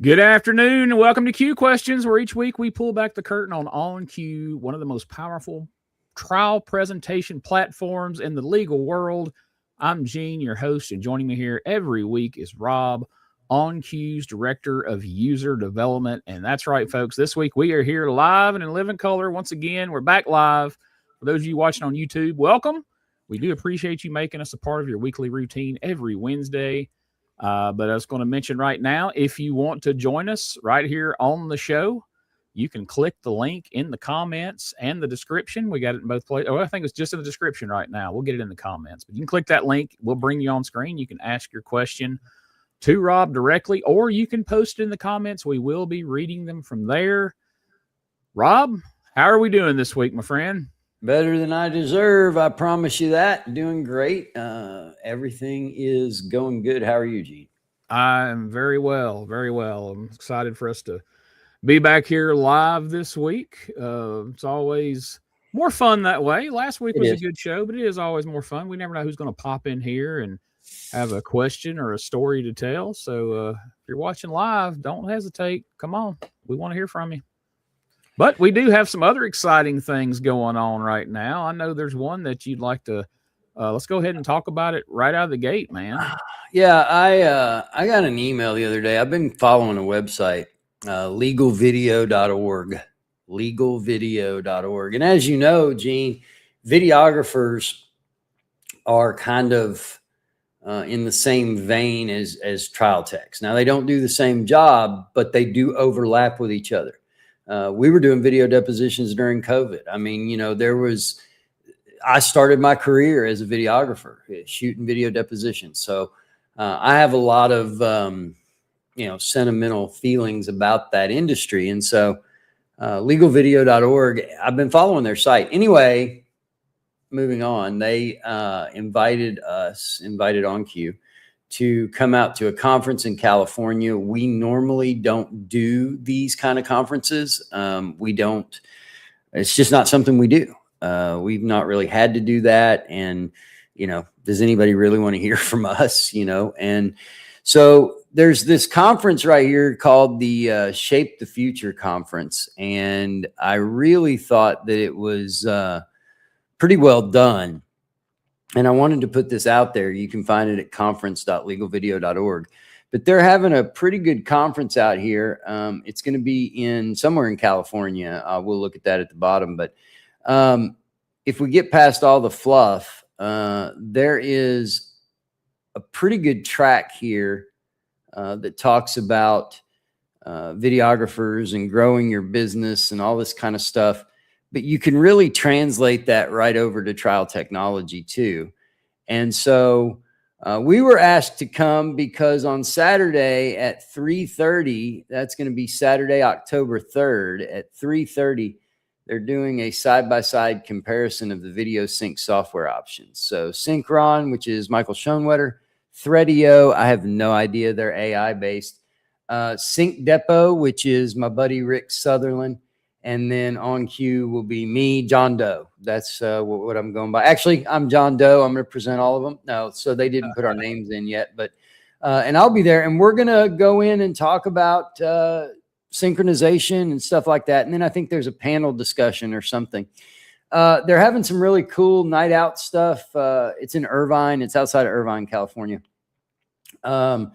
Good afternoon and welcome to Q Questions, where each week we pull back the curtain on OnCue, one of the most powerful trial presentation platforms in the legal world. I'm Gene, your host, and joining me here every week is Robb, OnCue's Director of User Development. And that's right, folks, this week we are here live and in living color. Once again, we're back live. For those of you watching on YouTube, welcome. We do appreciate you making us a part of your weekly routine every Wednesday. But I was going to mention right now, if you want to join us right here on the show, you can click the link in the comments and the description. We got it in both places. Oh, I think it's just in the description right now. We'll get it in the comments. But you can click that link. We'll bring you on screen. You can ask your question to Robb directly, or you can post it in the comments. We will be reading them from there. Robb, how are we doing this week, my friend? Better than I deserve. I promise you that. Doing great. Everything is going good. How are you, Gene? I'm very well, very well. I'm excited for us to be back here live this week. It's always more fun that way. Last week was a good show, but it is always more fun. We never know who's going to pop in here and have a question or a story to tell. So if you're watching live, don't hesitate. Come on. We want to hear from you. But we do have some other exciting things going on right now. I know there's one that you'd like to let's go ahead and talk about it right out of the gate, man. Yeah, I got an email the other day. I've been following a website, legalvideo.org, legalvideo.org. And as you know, Gene, videographers are kind of in the same vein as trial techs. Now, they don't do the same job, but they do overlap with each other. We were doing video depositions during COVID. I mean, you know, I started my career as a videographer, shooting video depositions. So I have a lot of, sentimental feelings about that industry. And so legalvideo.org, I've been following their site. Anyway, moving on, they invited OnCue to come out to a conference in California. We normally don't do these kind of conferences. It's just not something we do. We've not really had to do that. And, does anybody really want to hear from us, And so there's this conference right here called the Shape the Future Conference. And I really thought that it was pretty well done. And I wanted to put this out there. You can find it at conference.legalvideo.org. But they're having a pretty good conference out here. It's going to be somewhere in California. We'll look at that at the bottom. But if we get past all the fluff, there is a pretty good track here that talks about videographers and growing your business and all this kind of stuff. But you can really translate that right over to trial technology too. And so we were asked to come because on Saturday at 3:30, that's going to be Saturday, October 3rd at 3:30, they're doing a side-by-side comparison of the video sync software options. So Synchron, which is Michael Schoenwetter, Threadio, I have no idea, they're AI-based. Sync Depot, which is my buddy Rick Sutherland. And then OnCue will be me, John Doe. That's what I'm going by. Actually, I'm John Doe. I'm going to present all of them. No, so they didn't put our names in yet. But and I'll be there. And we're going to go in and talk about synchronization and stuff like that. And then I think there's a panel discussion or something. They're having some really cool night out stuff. It's in Irvine. It's outside of Irvine, California. They're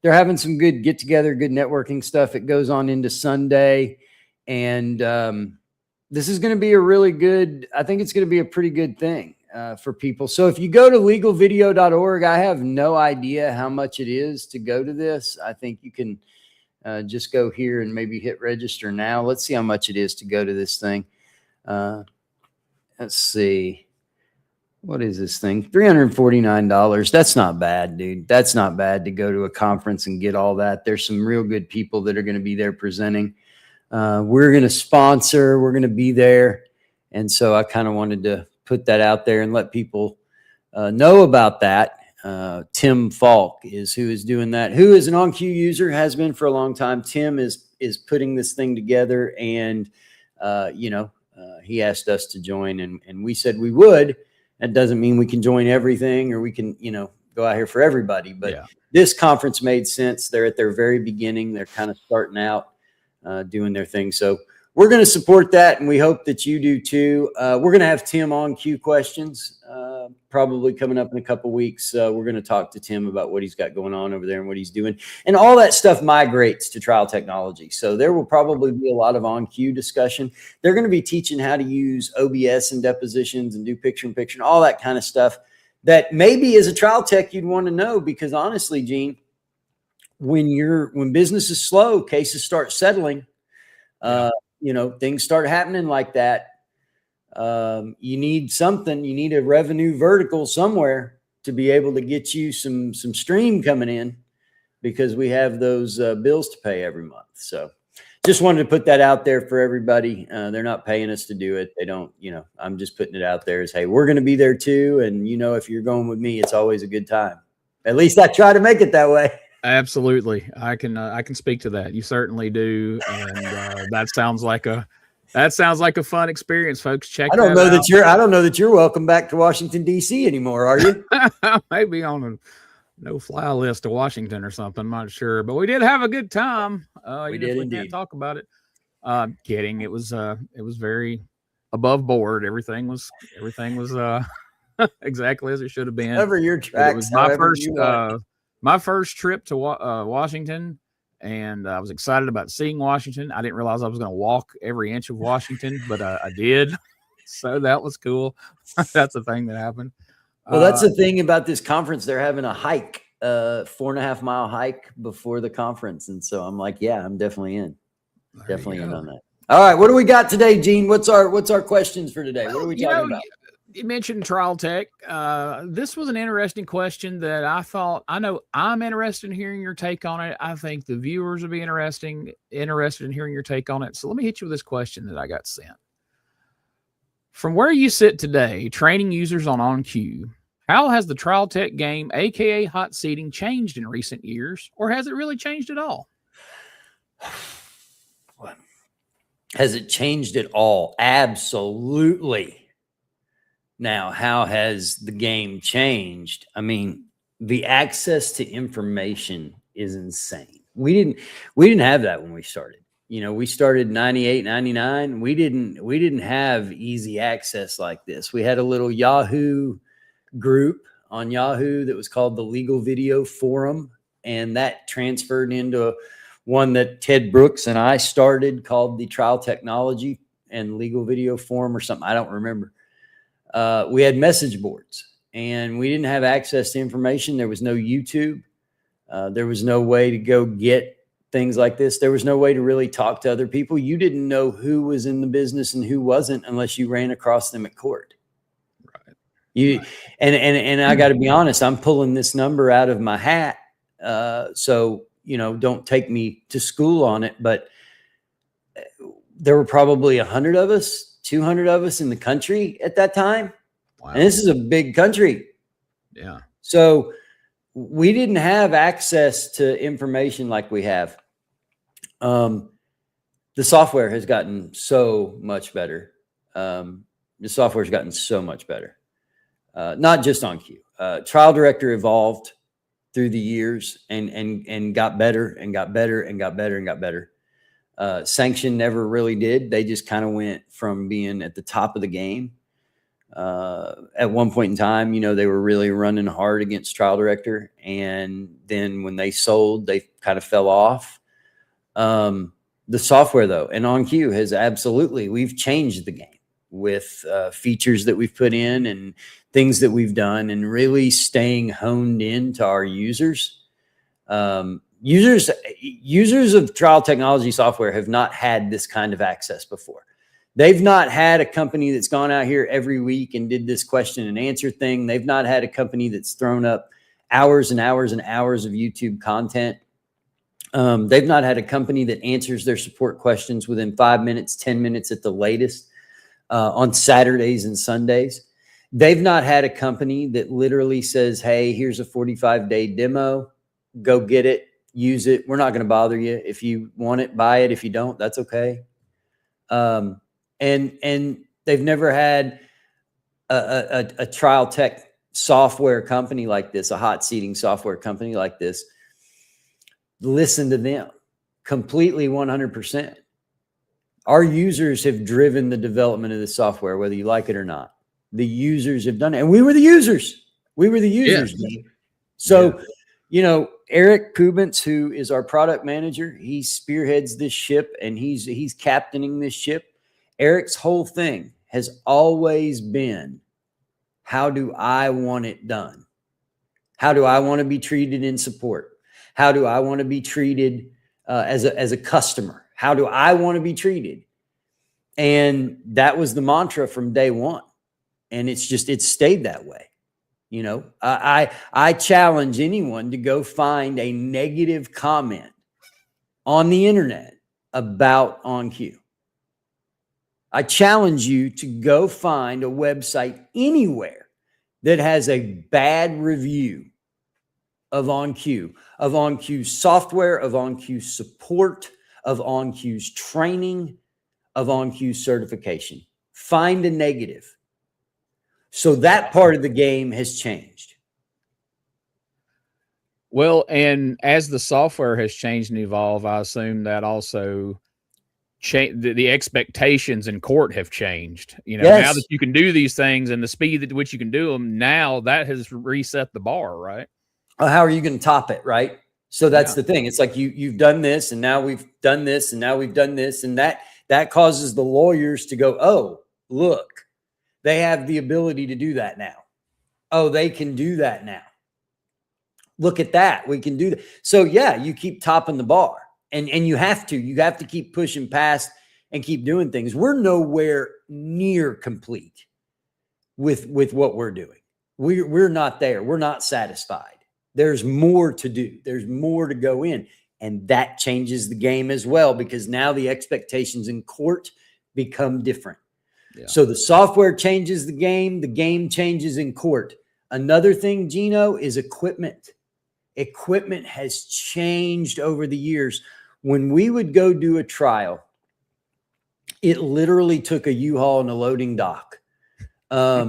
having some good get-together, good networking stuff. It goes on into Sunday. And this is going to be I think it's going to be a pretty good thing for people. So if you go to legalvideo.org, I have no idea how much it is to go to this. I think you can just go here and maybe hit register now. Let's see how much it is to go to this thing. Let's see. What is this thing? $349. That's not bad, dude. That's not bad to go to a conference and get all that. There's some real good people that are going to be there presenting. We're going to sponsor, we're going to be there. And so I kind of wanted to put that out there and let people know about that. Tim Falk is who is doing that, who is an OnCue user, has been for a long time. Tim is putting this thing together, and he asked us to join, and we said we would. That doesn't mean we can join everything or we can, go out here for everybody, but this conference made sense. They're at their very beginning. They're kind of starting out, doing their thing. So we're going to support that, and we hope that you do too. We're going to have Tim on Q questions probably coming up in a couple weeks. We're going to talk to Tim about what he's got going on over there and what he's doing. And all that stuff migrates to trial technology. So there will probably be a lot of OnCue discussion. They're going to be teaching how to use OBS and depositions and do picture-in-picture and all that kind of stuff that maybe as a trial tech you'd want to know, because honestly, Gene, when business is slow, cases start settling. You know, things start happening like that. You need something. You need a revenue vertical somewhere to be able to get you some stream coming in, because we have those bills to pay every month. So just wanted to put that out there for everybody. They're not paying us to do it. They don't, you know, I'm just putting it out there as, hey, we're going to be there too. And you know, if you're going with me, it's always a good time. At least I try to make it that way. Absolutely. I can speak to that. You certainly do. And that sounds like a fun experience, folks. Check. I don't know that you're welcome back to Washington, D.C. anymore, are you? Maybe on a no-fly list to Washington or something. I'm not sure, but we did have a good time. We did indeed. Can't talk about it. Kidding. It was very above board. Everything was exactly as it should have been. Cover your tracks. It was my first trip to Washington, and I was excited about seeing Washington. I didn't realize I was going to walk every inch of Washington, but I did. So that was cool. That's a thing that happened. Well, that's the thing about this conference. They're having a hike, 4.5 mile hike before the conference. And so I'm like, yeah, I'm definitely in. Definitely in on that. All right. What do we got today, Gene? What's our questions for today? What are we talking about? You mentioned trial tech. This was an interesting question that I know I'm interested in hearing your take on it. I think the viewers will be interested in hearing your take on it. So let me hit you with this question that I got sent. From where you sit today, training users on OnCue, how has the trial tech game, aka hot seating, changed in recent years, or has it really changed at all? Has it changed at all? Absolutely. Now, how has the game changed? I mean, the access to information is insane. We didn't have that when we started. You know, we started 98, 99. We didn't have easy access like this. We had a little Yahoo group on Yahoo that was called the Legal Video Forum, and that transferred into one that Ted Brooks and I started called the Trial Technology and Legal Video Forum or something. I don't remember. We had message boards, and we didn't have access to information. There was no YouTube. There was no way to go get things like this. There was no way to really talk to other people. You didn't know who was in the business and who wasn't unless you ran across them at court. Right. And I got to be honest, I'm pulling this number out of my hat. So, you know, don't take me to school on it, but there were probably 100 of us, 200 of us in the country at that time. Wow. And this is a big country. Yeah. So we didn't have access to information like we have. The software has gotten so much better. The software has gotten so much better. Not just OnCue. Trial Director evolved through the years and got better and got better and got better and got better. Sanction never really did. They just kind of went from being at the top of the game. At one point in time, you know, they were really running hard against Trial Director. And then when they sold, they kind of fell off. The software, though, and OnCue has absolutely, we've changed the game with features that we've put in and things that we've done, and really staying honed in to our users. Users of trial technology software have not had this kind of access before. They've not had a company that's gone out here every week and did this question and answer thing. They've not had a company that's thrown up hours and hours and hours of YouTube content. They've not had a company that answers their support questions within 5 minutes, 10 minutes at the latest, on Saturdays and Sundays. They've not had a company that literally says, hey, here's a 45-day demo. Go get it, use it. We're not going to bother you. If you want it, buy it. If you don't, that's okay. And they've never had a trial tech software company like this, a hot seating software company like this, listen to them completely 100%. Our users have driven the development of the software, whether you like it or not. The users have done it. And we were the users. Yeah. So, Eric Kubens, who is our product manager, he spearheads this ship and he's captaining this ship. Eric's whole thing has always been, how do I want it done? How do I want to be treated in support? How do I want to be treated as a customer? How do I want to be treated? And that was the mantra from day one. And it's stayed that way. I challenge anyone to go find a negative comment on the internet about OnCue. I challenge you to go find a website anywhere that has a bad review of OnCue's software, of OnCue's support, of OnCue's training, of OnCue's certification. Find a negative. So that part of the game has changed. Well, and as the software has changed and evolved, I assume that also the expectations in court have changed. Now that you can do these things and the speed at which you can do them, now that has reset the bar, right? How are you going to top it, right? So that's the thing. It's like you've done this, and now we've done this, and now we've done this, and that causes the lawyers to go, oh, look, they have the ability to do that now. Oh, they can do that now. Look at that. We can do that. So yeah, you keep topping the bar, and you have to keep pushing past and keep doing things. We're nowhere near complete with what we're doing. We're not there. We're not satisfied. There's more to do. There's more to go in. And that changes the game as well, because now the expectations in court become different. Yeah. So the software changes the game changes in court. Another thing, Gino, is equipment. Equipment has changed over the years. When we would go do a trial, it literally took a U-Haul and a loading dock. I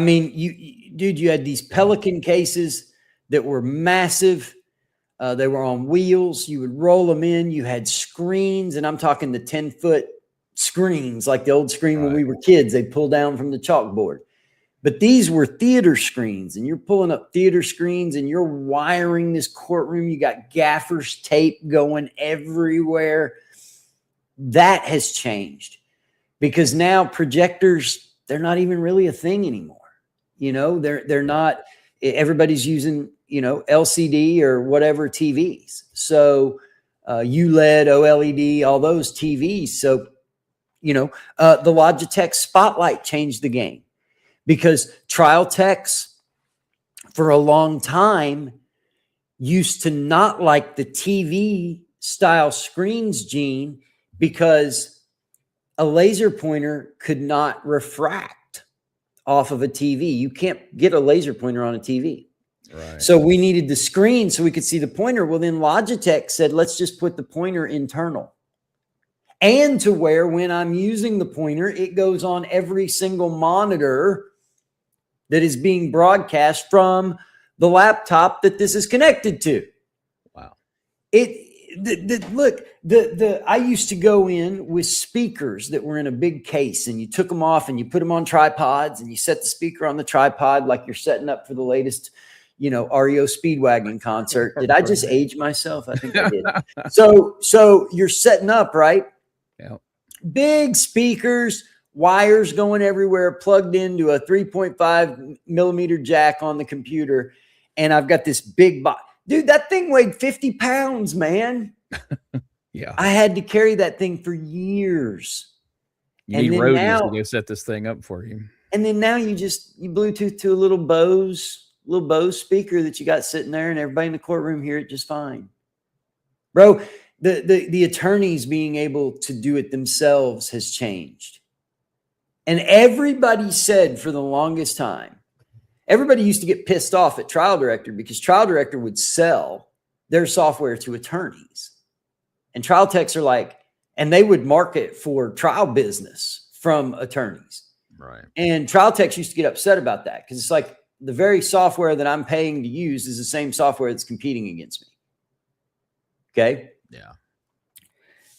mean, you had these Pelican cases that were massive. They were on wheels. You would roll them in. You had screens, and I'm talking the 10-foot screens, like the old screen when we were kids, they'd pull down from the chalkboard. But these were theater screens, and you're pulling up theater screens and you're wiring this courtroom. You got gaffer's tape going everywhere. That has changed because now projectors, they're not even really a thing anymore. They're not, everybody's using, LCD or whatever TVs. So ULED, OLED, all those TVs. So, the Logitech Spotlight changed the game because trial techs for a long time used to not like the TV style screens, Gene, because a laser pointer could not refract off of a TV. You can't get a laser pointer on a TV. Right. So we needed the screen so we could see the pointer. Well, then Logitech said, let's just put the pointer internal. And to where when I'm using the pointer, it goes on every single monitor that is being broadcast from the laptop that this is connected to. Wow. I used to go in with speakers that were in a big case, and you took them off and you put them on tripods and you set the speaker on the tripod like you're setting up for the latest, REO Speedwagon concert. Did I just age myself? I think I did. So you're setting up, right? Yeah. Big speakers, wires going everywhere, plugged into a 3.5 millimeter jack on the computer. And I've got this big box. Dude, that thing weighed 50 pounds, man. Yeah. I had to carry that thing for years. You need roadies to go set this thing up for you. And then now you Bluetooth to a little Bose speaker that you got sitting there, and everybody in the courtroom hear it just fine. Bro, the attorneys being able to do it themselves has changed. And everybody said for the longest time, everybody used to get pissed off at trial director because trial director would sell their software to attorneys. And trial techs are like, and they would market for trial business from attorneys. Right. And trial techs used to get upset about that because it's like the very software that I'm paying to use is the same software that's competing against me. Okay. Yeah.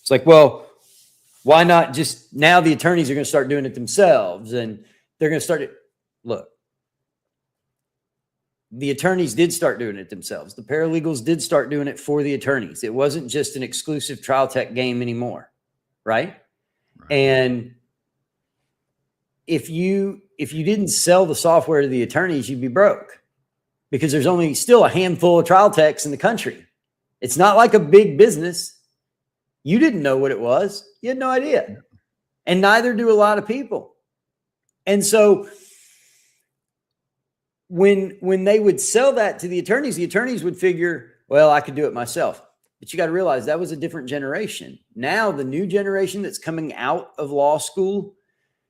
It's like, well, why not just now the attorneys are going to start doing it themselves and they're going to start it. Look, the attorneys did start doing it themselves. The paralegals did start doing it for the attorneys. It wasn't just an exclusive trial tech game anymore. Right. And if you didn't sell the software to the attorneys, you'd be broke because there's only still a handful of trial techs in the country. It's not like a big business. You didn't know what it was. You had no idea. And neither do a lot of people. And so when they would sell that to the attorneys would figure, well, I could do it myself. But you got to realize that was a different generation. Now, the new generation that's coming out of law school,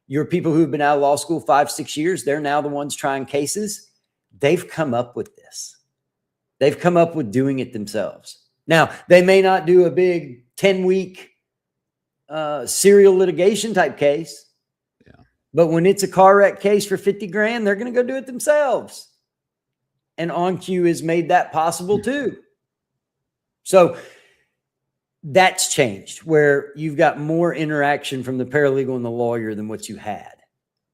your people who've been out of law school 5-6 years, they're now the ones trying cases. They've come up with this. They've come up with doing it themselves. Now, they may not do a big 10-week serial litigation type case. Yeah. But when it's a car wreck case for 50 grand, they're going to go do it themselves. And OnCue has made that possible too. So that's changed where you've got more interaction from the paralegal and the lawyer than what you had,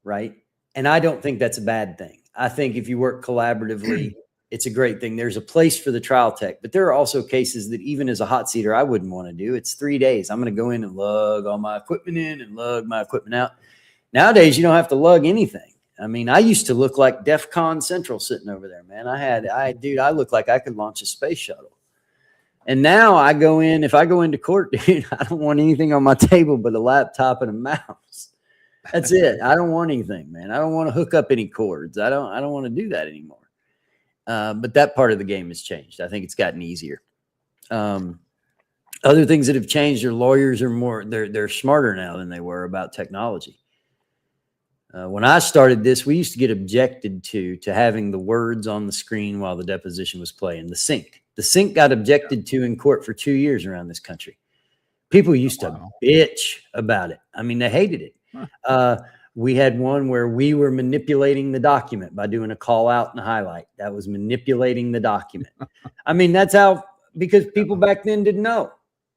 right? And I don't think that's a bad thing. I think if you work collaboratively, it's a great thing. There's a place for the trial tech, but there are also cases that even as a hot seater, I wouldn't want to do. It's 3 days. I'm going to go in and lug all my equipment in and lug my equipment out. Nowadays, you don't have to lug anything. I mean, I used to look like DEFCON Central sitting over there, man. I look like I could launch a space shuttle. And now I go in, if I go into court, dude, I don't want anything on my table but a laptop and a mouse. That's it. I don't want anything, man. I don't want to hook up any cords. I don't want to do that anymore. But that part of the game has changed. I think it's gotten easier. Other things that have changed are lawyers are more, they're smarter now than they were about technology. When I started this, we used to get objected to having the words on the screen while the deposition was playing. The sync got objected to in court for 2 years around this country. People used to bitch about it. I mean, they hated it. We had one where we were manipulating the document by doing a call out and a highlight. That was manipulating the document. I mean, that's how, because people back then didn't know.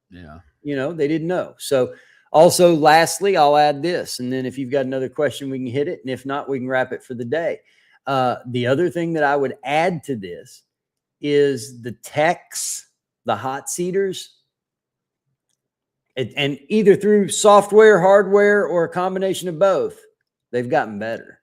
Yeah. You know, they didn't know. So also, lastly, I'll add this. And then if you've got another question, we can hit it. And if not, we can wrap it for the day. The other thing that I would add to this is the techs, the hot seaters, and either through software, hardware, or a combination of both, they've gotten better.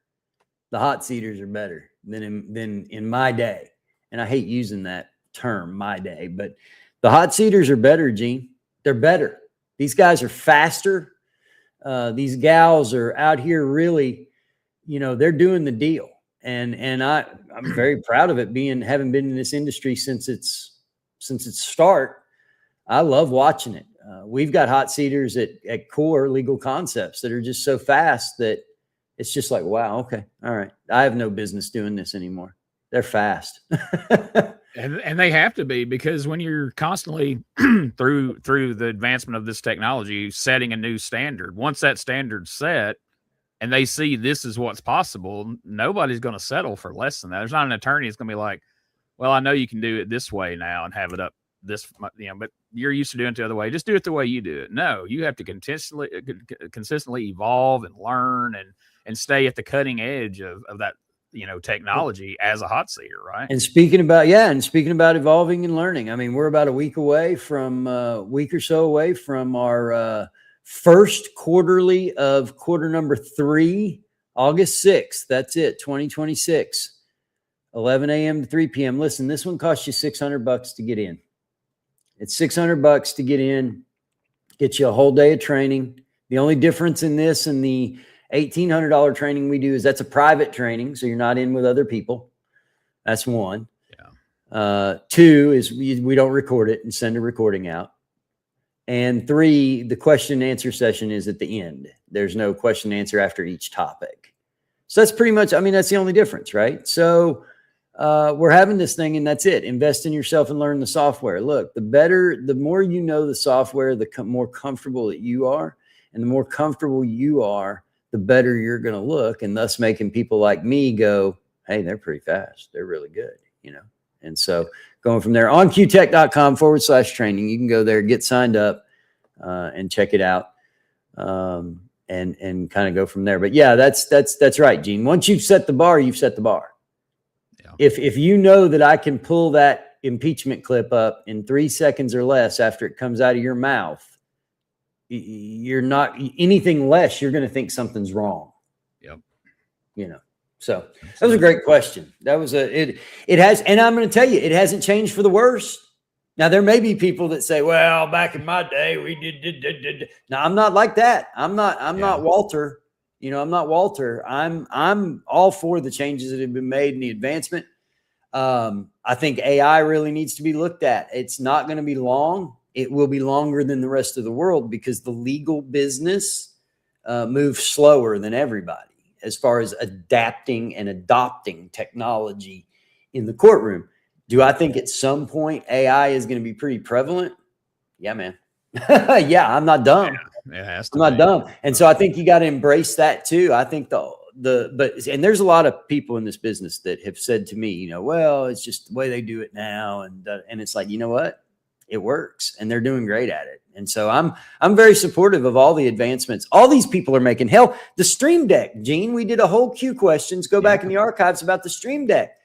The hot seaters are better than in my day. And I hate using that term, my day, but the hot seaters are better, Gene. They're better. These guys are faster. These gals are out here really, you know, they're doing the deal. And I'm very proud of it, having been in this industry since its start. I love watching it. We've got hot seaters at Core Legal Concepts that are just so fast that it's just like, wow, okay, all right. I have no business doing this anymore. They're fast. And they have to be, because when you're constantly through the advancement of this technology, setting a new standard, once that standard's set and they see this is what's possible, nobody's going to settle for less than that. There's not an attorney that's going to be like, well, I know you can do it this way now and have it up this, you know, but you're used to doing it the other way. Just do it the way you do it. No, you have to consistently evolve and learn and stay at the cutting edge of that, you know, technology as a hot seater, right? And speaking about evolving and learning, I mean, we're about a week or so away from our first quarterly of quarter number 3, August 6th. That's it, 2026, 11 a.m. to 3 p.m. Listen, this one costs you $600 to get in. It's $600 to get in, get you a whole day of training. The only difference in this and the $1,800 training we do is that's a private training, so you're not in with other people. That's one. Yeah. 2 is we don't record it and send a recording out. And 3, the question and answer session is at the end. There's no question and answer after each topic. So that's pretty much, I mean, that's the only difference, right? So we're having this thing and that's it. Invest in yourself and learn the software. Look, the more you know the software, the more comfortable that you are. And the more comfortable you are, the better you're going to look, and thus making people like me go, hey, they're pretty fast. They're really good, you know? And so going from there, oncuetech.com/training, you can go there, get signed up, and check it out. And kind of go from there. But yeah, that's right, Gene. Once you've set the bar, you've set the bar. Yeah. If you know that I can pull that impeachment clip up in 3 seconds or less after it comes out of your mouth, you're not anything less. You're going to think something's wrong. Yep. You know. So that was a great question. That was it has, and I'm going to tell you, it hasn't changed for the worse. Now, there may be people that say, well, back in my day, we did. Now, I'm not like that. I'm not Walter. You know, I'm not Walter. I'm all for the changes that have been made in the advancement. I think AI really needs to be looked at. It's not going to be long. It will be longer than the rest of the world because the legal business moves slower than everybody as far as adapting and adopting technology in the courtroom. Do I think at some point AI is going to be pretty prevalent? Yeah, man. Yeah, I'm not dumb. Yeah, I'm not dumb. And so I think you got to embrace that too. I think and there's a lot of people in this business that have said to me, you know, well, it's just the way they do it now. And it's like, you know what? It works and they're doing great at it. And so I'm very supportive of all the advancements. All these people are making. Hell, the Stream Deck, Gene, we did a whole Q questions. Go back in the archives about the Stream Deck.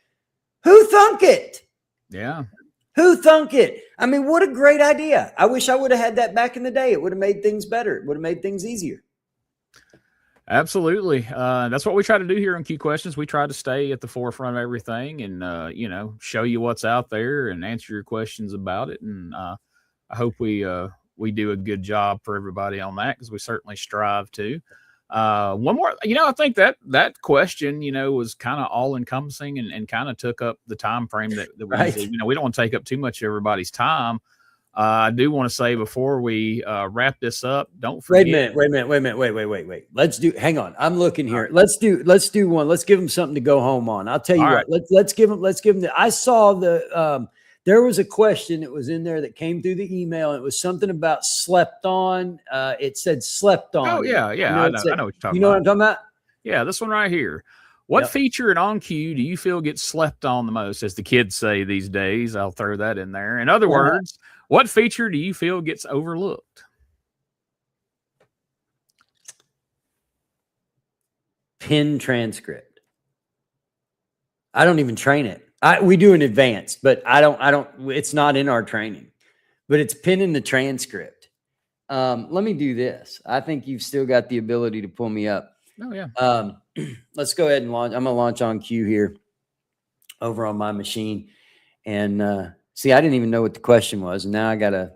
Who thunk it? Yeah. Who thunk it? I mean, what a great idea. I wish I would have had that back in the day. It would have made things better. It would have made things easier. Absolutely. That's what we try to do here on Q Questions. We try to stay at the forefront of everything and, you know, show you what's out there and answer your questions about it. And I hope we do a good job for everybody on that because we certainly strive to. One more, you know, I think that question, you know, was kind of all encompassing and kind of took up the time frame that we, right. You know, we don't want to take up too much of everybody's time. I do want to say before we wrap this up, don't forget. Wait a minute. Hang on. I'm looking here. Let's do one. Let's give them something to go home on. I'll tell you what, let's give them. I saw there was a question that was in there that came through the email. It was something about slept on. It said slept on. Oh yeah. You know, I know what you're talking about. You know what I'm talking about? Yeah. This one right here. What feature in OnCue do you feel gets slept on the most, as the kids say these days? I'll throw that in there. In other words, what feature do you feel gets overlooked? Pin transcript. I don't even train it. We do in advance, but I don't, it's not in our training, but it's pinning the transcript. Let me do this. I think you've still got the ability to pull me up. Oh yeah. Let's go ahead and launch. I'm going to launch OnCue here over on my machine. And see, I didn't even know what the question was. And now I got to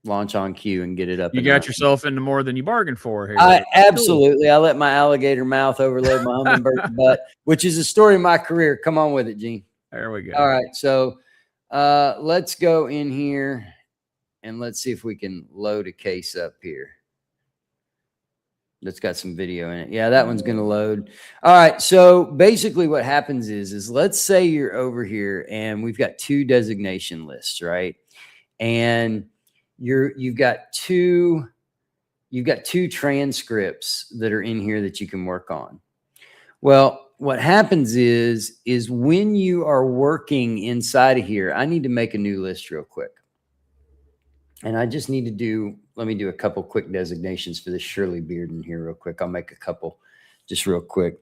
launch OnCue and get it up. You got yourself into more than you bargained for here. Absolutely. I let my alligator mouth overload my hummingbird butt, which is the story of my career. Come on with it, Gene. There we go. All right. So let's go in here and let's see if we can load a case up here. That's got some video in it. Yeah, that one's going to load. All right. So basically what happens is let's say you're over here and we've got two designation lists, right? And you've got two transcripts that are in here that you can work on. Well, what happens is when you are working inside of here, I need to make a new list real quick. And I just need to let me do a couple quick designations for this Shirley Bearden here real quick. I'll make a couple just real quick.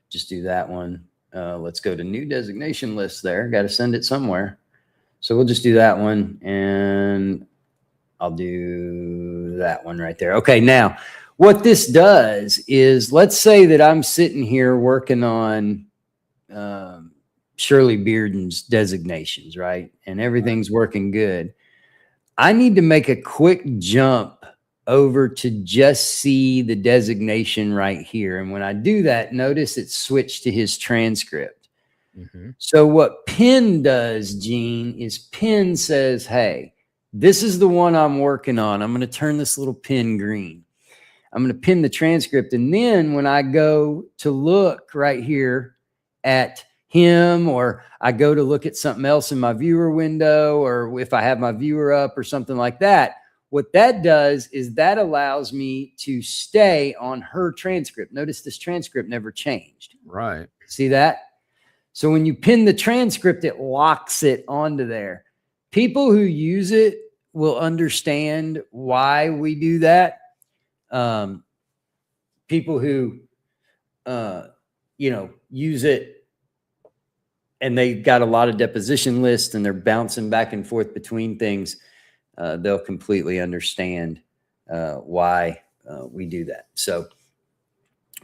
Just do that one. Let's go to new designation list there. Got to send it somewhere. So we'll just do that one. And I'll do that one right there. Okay. Now what this does is, let's say that I'm sitting here working on Shirley Bearden's designations, right? And everything's working good. I need to make a quick jump over to just see the designation right here. And when I do that, notice it's switched to his transcript. Mm-hmm. So what Pin does, Gene, is Pin says, hey, this is the one I'm working on. I'm going to turn this little pin green. I'm going to pin the transcript. And then when I go to look right here at him, or I go to look at something else in my viewer window, or if I have my viewer up or something like that, What that does is that allows me to stay on her transcript. Notice this transcript never changed. Right. See that? So when you pin the transcript, it locks it onto there. People who use it will understand why we do that. People who, use it and they got a lot of deposition lists and they're bouncing back and forth between things, they'll completely understand why we do that. So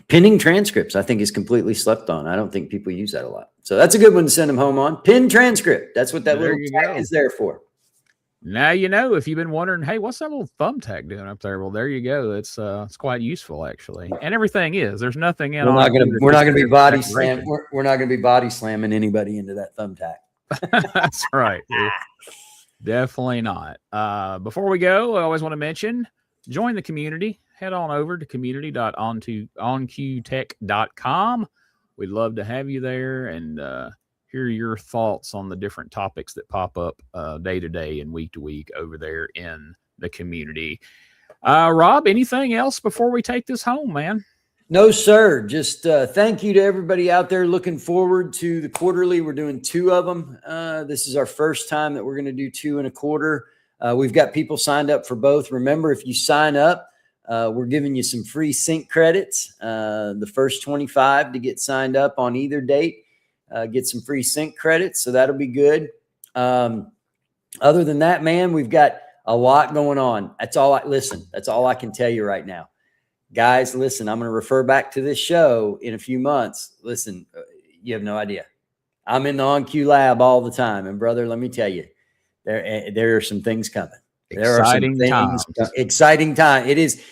pinning transcripts, I think, is completely slept on. I don't think people use that a lot. So that's a good one to send them home on. Pin transcript. That's what that little tag is there for. Now you know. If you've been wondering, hey, what's that little thumbtack doing up there? Well, there you go. It's quite useful actually, and everything is. There's nothing in. We're not going to be body slam. We're not going to be body slamming anybody into that thumbtack. That's right. Definitely not. Before we go, I always want to mention, join the community. Head on over to community.oncuetech.com. We'd love to have you there and hear your thoughts on the different topics that pop up day to day and week to week over there in the community. Rob, anything else before we take this home, man? No, sir. Just thank you to everybody out there. Looking forward to the quarterly. We're doing 2 of them. This is our first time that we're going to do 2 and a quarter. We've got people signed up for both. Remember, if you sign up, we're giving you some free sync credits. The first 25 to get signed up on either date get some free sync credits. So that'll be good. Other than that, man, we've got a lot going on. That's all I can tell you right now. Guys, listen, I'm going to refer back to this show in a few months. Listen, you have no idea. I'm in the OnCue lab all the time. And brother, let me tell you, there are some things coming. Exciting times. Exciting time. It is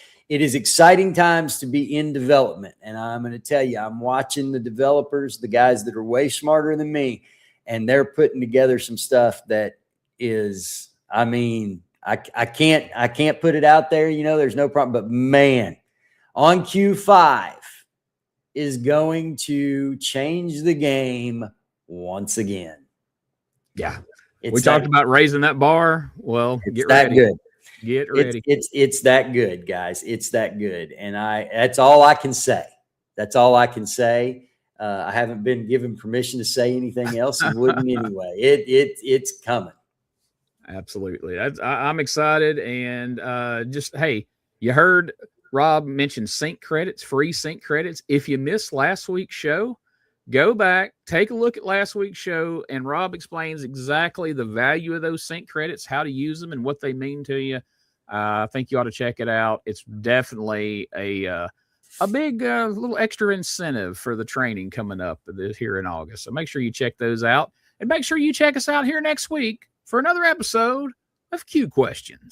exciting times to be in development. And I'm going to tell you, I'm watching the developers, the guys that are way smarter than me, and they're putting together some stuff that is, I mean, I can't put it out there. There's no problem. But man, OnCue 5 is going to change the game once again. Yeah. We talked about raising that bar. Well, get ready. Good. Get ready. It's that good, guys. It's that good. And that's all I can say. That's all I can say. I haven't been given permission to say anything else and wouldn't anyway. It's coming. Absolutely. I'm excited. And hey, you heard Rob mention sync credits, free sync credits. If you missed last week's show, go back, take a look at last week's show, and Rob explains exactly the value of those sync credits, how to use them, and what they mean to you. I think you ought to check it out. It's definitely a big little extra incentive for the training coming up here in August. So make sure you check those out, and make sure you check us out here next week for another episode of Q Questions.